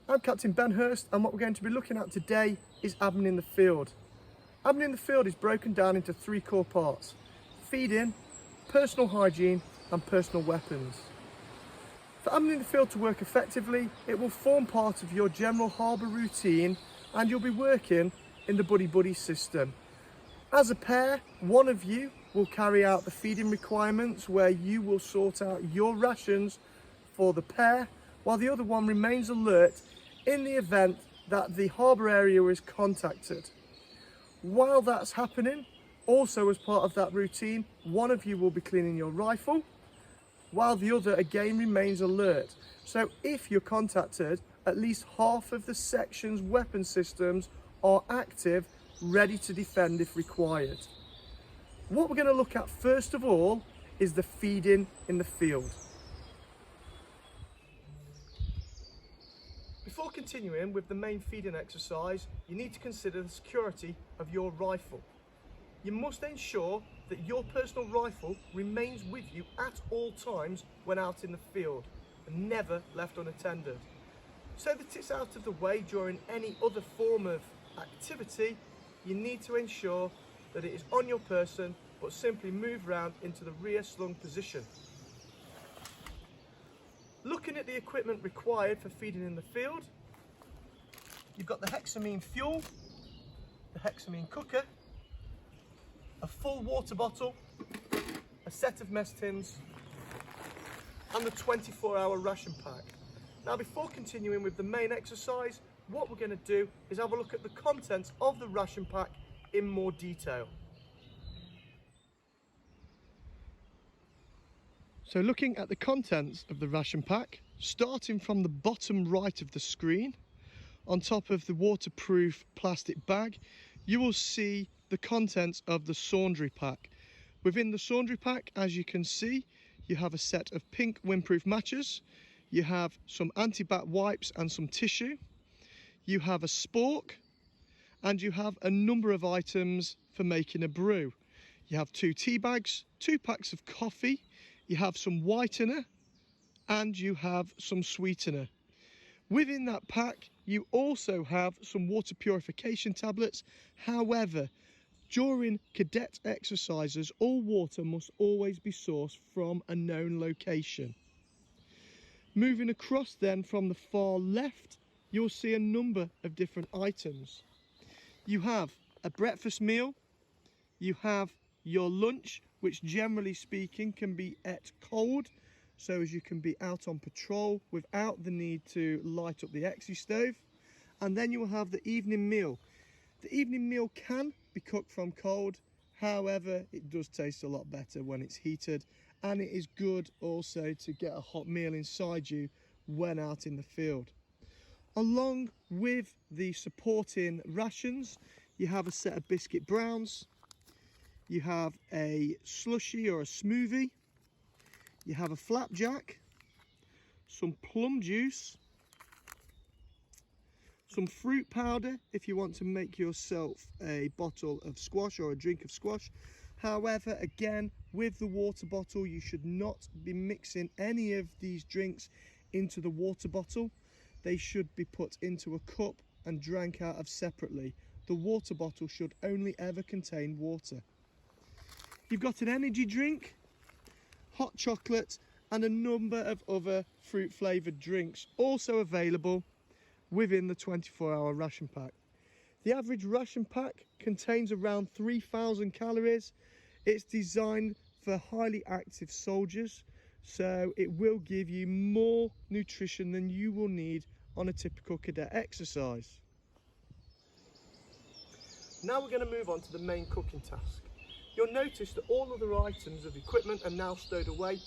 I'm Captain Ben Hurst, and what we're going to be looking at today is admin in the field. Admin in the field is broken down into three core parts: feeding, personal hygiene and personal weapons. For admin in the field to work effectively, it will form part of your general harbour routine and you'll be working in the buddy-buddy system. As a pair, one of you will carry out the feeding requirements where you will sort out your rations for the pair, while the other one remains alert in the event that the harbour area is contacted. While that's happening, also as part of that routine, one of you will be cleaning your rifle, while the other again remains alert. So if you're contacted, at least half of the section's weapon systems are active, ready to defend if required. What we're going to look at first of all is the feeding in the field. Before continuing with the main feeding exercise, you need to consider the security of your rifle. You must ensure that your personal rifle remains with you at all times when out in the field and never left unattended. So that it's out of the way during any other form of activity, you need to ensure that it is on your person, but simply move round into the rear slung position. Looking at the equipment required for feeding in the field, you've got the hexamine fuel, the hexamine cooker, a full water bottle, a set of mess tins, and the 24-hour ration pack. Now, before continuing with the main exercise, what we're going to do is have a look at the contents of the ration pack in more detail. So looking at the contents of the ration pack, starting from the bottom right of the screen, on top of the waterproof plastic bag, you will see the contents of the Saundry pack. Within the Saundry pack, as you can see, you have a set of pink windproof matches, you have some anti-bat wipes and some tissue, you have a spork, and you have a number of items for making a brew. You have 2 tea bags, 2 packs of coffee, you have some whitener, and you have some sweetener. Within that pack, you also have some water purification tablets. However, during cadet exercises, all water must always be sourced from a known location. Moving across then from the far left, you'll see a number of different items. You have a breakfast meal, you have your lunch, which generally speaking can be ate cold, so as you can be out on patrol without the need to light up the exi stove. And then you will have the evening meal. The evening meal can be cooked from cold, however it does taste a lot better when it's heated, and it is good also to get a hot meal inside you when out in the field. Along with the supporting rations, you have a set of biscuit browns, you have a slushy or a smoothie, you have a flapjack, some plum juice, some fruit powder if you want to make yourself a bottle of squash or a drink of squash. However, again, with the water bottle, you should not be mixing any of these drinks into the water bottle. They should be put into a cup and drank out of separately. The water bottle should only ever contain water. You've got an energy drink, hot chocolate, and a number of other fruit flavoured drinks also available within the 24-hour ration pack. The average ration pack contains around 3,000 calories. It's designed for highly active soldiers, so it will give you more nutrition than you will need on a typical cadet exercise. Now we're going to move on to the main cooking task. You'll notice that all other items of equipment are now stowed away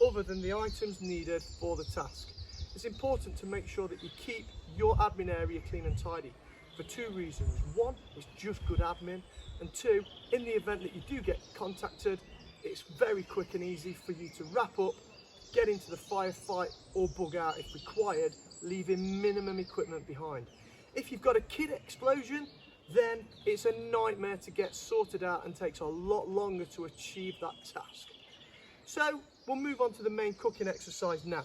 other than the items needed for the task. It's important to make sure that you keep your admin area clean and tidy for 2 reasons. 1, it's just good admin, and 2, in the event that you do get contacted, it's very quick and easy for you to wrap up, get into the firefight or bug out if required, leaving minimum equipment behind. If you've got a kid explosion, then it's a nightmare to get sorted out and takes a lot longer to achieve that task. So we'll move on to the main cooking exercise now.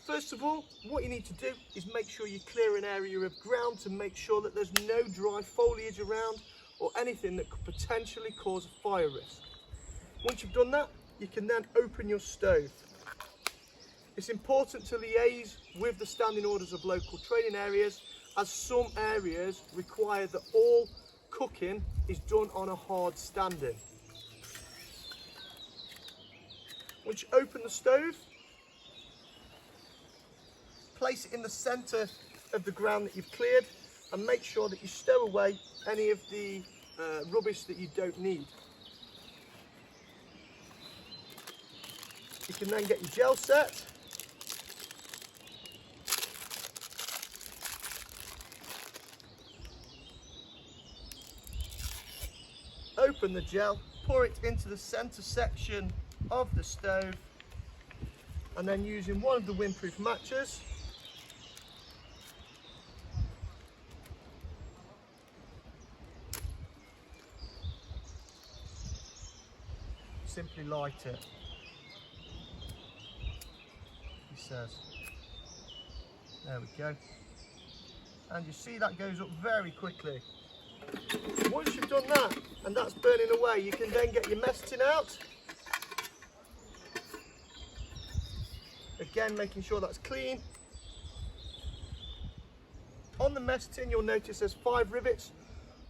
First of all, what you need to do is make sure you clear an area of ground to make sure that there's no dry foliage around or anything that could potentially cause a fire risk. Once you've done that, you can then open your stove. It's important to liaise with the standing orders of local training areas, as some areas require that all cooking is done on a hard standing. Once you open the stove, place it in the centre of the ground that you've cleared and make sure that you stow away any of the rubbish that you don't need. You can then get your gel set. Open the gel, pour it into the centre section of the stove, and then using one of the windproof matches, simply light it, he says. There we go. And you see that goes up very quickly. Once you've done that, and that's burning away, you can then get your mess tin out. Again, making sure that's clean. On the mess tin, you'll notice there's 5 rivets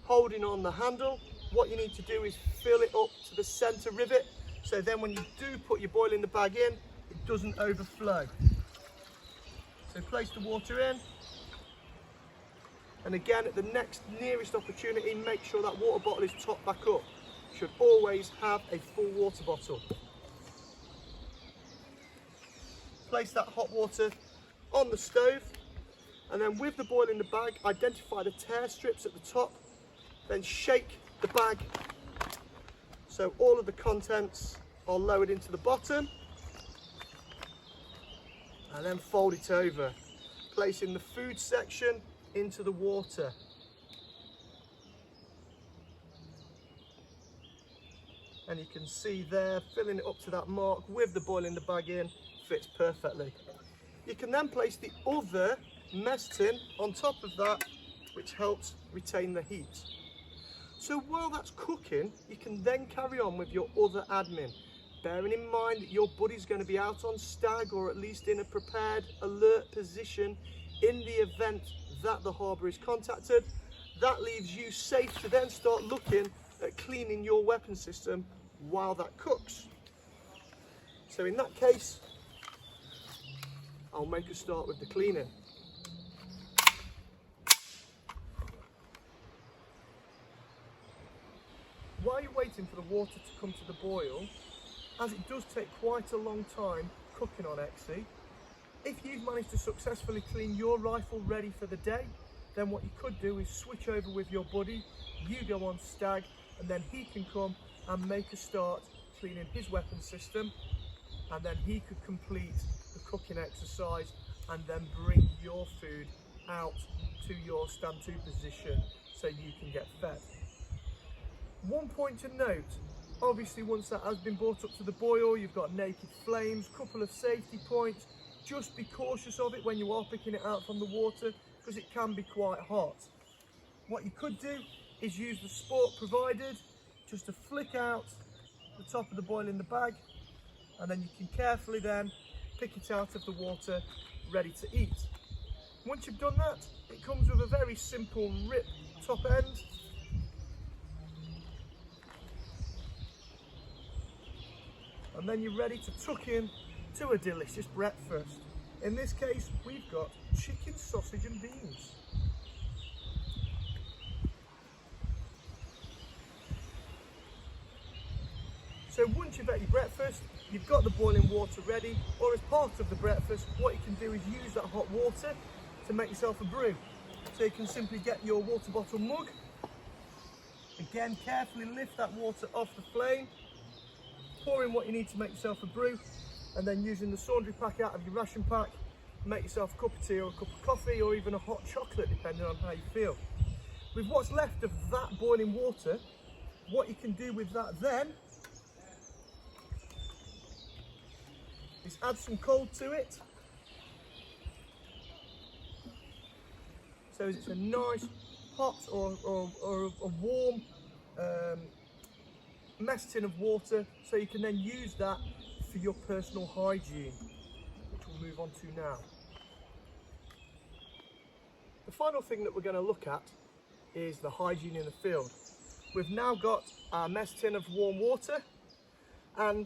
holding on the handle. What you need to do is fill it up to the centre rivet, so then when you do put your boil in the bag in, it doesn't overflow. So place the water in, and again at the next nearest opportunity, make sure that water bottle is topped back up. You should always have a full water bottle. Place that hot water on the stove, and then with the boil in the bag, identify the tear strips at the top, then shake the bag so all of the contents are lowered into the bottom, and then fold it over, placing the food section into the water. And you can see there, filling it up to that mark with the boil in the bag in, fits perfectly. You can then place the other mess tin on top of that, which helps retain the heat. So while that's cooking, you can then carry on with your other admin, bearing in mind that your buddy's going to be out on stag, or at least in a prepared, alert position in the event that the harbour is contacted. That leaves you safe to then start looking at cleaning your weapon system while that cooks. So in that case, I'll make a start with the cleaning. While you're waiting for the water to come to the boil, as it does take quite a long time cooking on XE, if you've managed to successfully clean your rifle ready for the day, then what you could do is switch over with your buddy, you go on stag, and then he can come and make a start cleaning his weapon system, and then he could complete the cooking exercise and then bring your food out to your stand to position so you can get fed. One point to note, obviously once that has been brought up to the boil, you've got naked flames, couple of safety points. Just be cautious of it when you are picking it out from the water, because it can be quite hot. What you could do is use the sport provided just to flick out the top of the boil in the bag, and then you can carefully then pick it out of the water, ready to eat. Once you've done that, it comes with a very simple rip top end. And then you're ready to tuck in to a delicious breakfast. In this case, we've got chicken, sausage and beans. So once you've had your breakfast, you've got the boiling water ready, or as part of the breakfast, what you can do is use that hot water to make yourself a brew. So you can simply get your water bottle mug, again carefully lift that water off the flame, pour in what you need to make yourself a brew, and then using the Saundry pack out of your ration pack, make yourself a cup of tea or a cup of coffee or even a hot chocolate, depending on how you feel. With what's left of that boiling water, what you can do with that then is add some cold to it, So it's a nice hot or a warm mess tin of water, so you can then use that for your personal hygiene, which we'll move on to now. The final thing that we're going to look at is the hygiene in the field. We've now got our mess tin of warm water and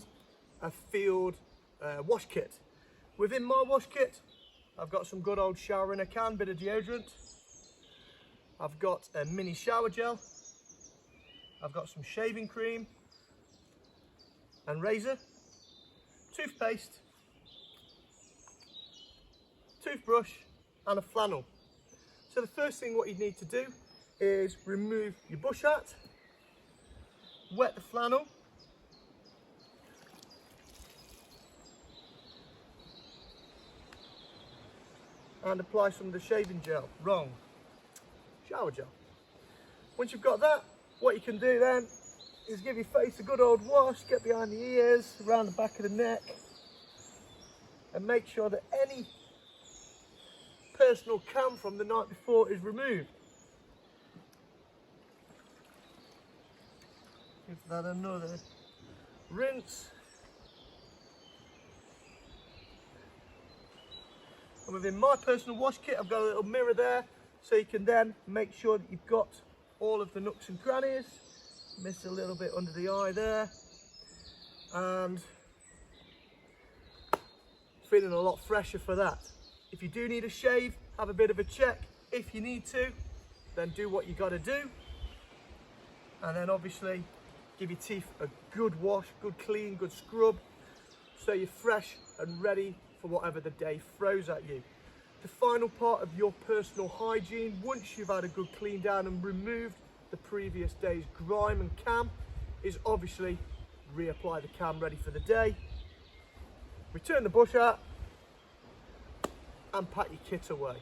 a field wash kit. Within my wash kit, I've got some good old shower in a can, bit of deodorant. I've got a mini shower gel. I've got some shaving cream and razor, toothpaste, toothbrush and a flannel. So the first thing what you need to do is remove your bush hat, wet the flannel, and apply some of the shaving gel, shower gel. Once you've got that, what you can do then is give your face a good old wash, get behind the ears, around the back of the neck, and make sure that any personal cam from the night before is removed. Give that another rinse. And within my personal wash kit, I've got a little mirror there, so you can then make sure that you've got all of the nooks and crannies. Missed a little bit under the eye there, and feeling a lot fresher for that. If you do need a shave, have a bit of a check. If you need to, then do what you got to do, and then obviously give your teeth a good wash, good clean, good scrub, so you're fresh and ready for whatever the day throws at you. The final part of your personal hygiene, once you've had a good clean down and removed the previous day's grime and cam, is obviously reapply the cam ready for the day, return the bush hat and pack your kit away.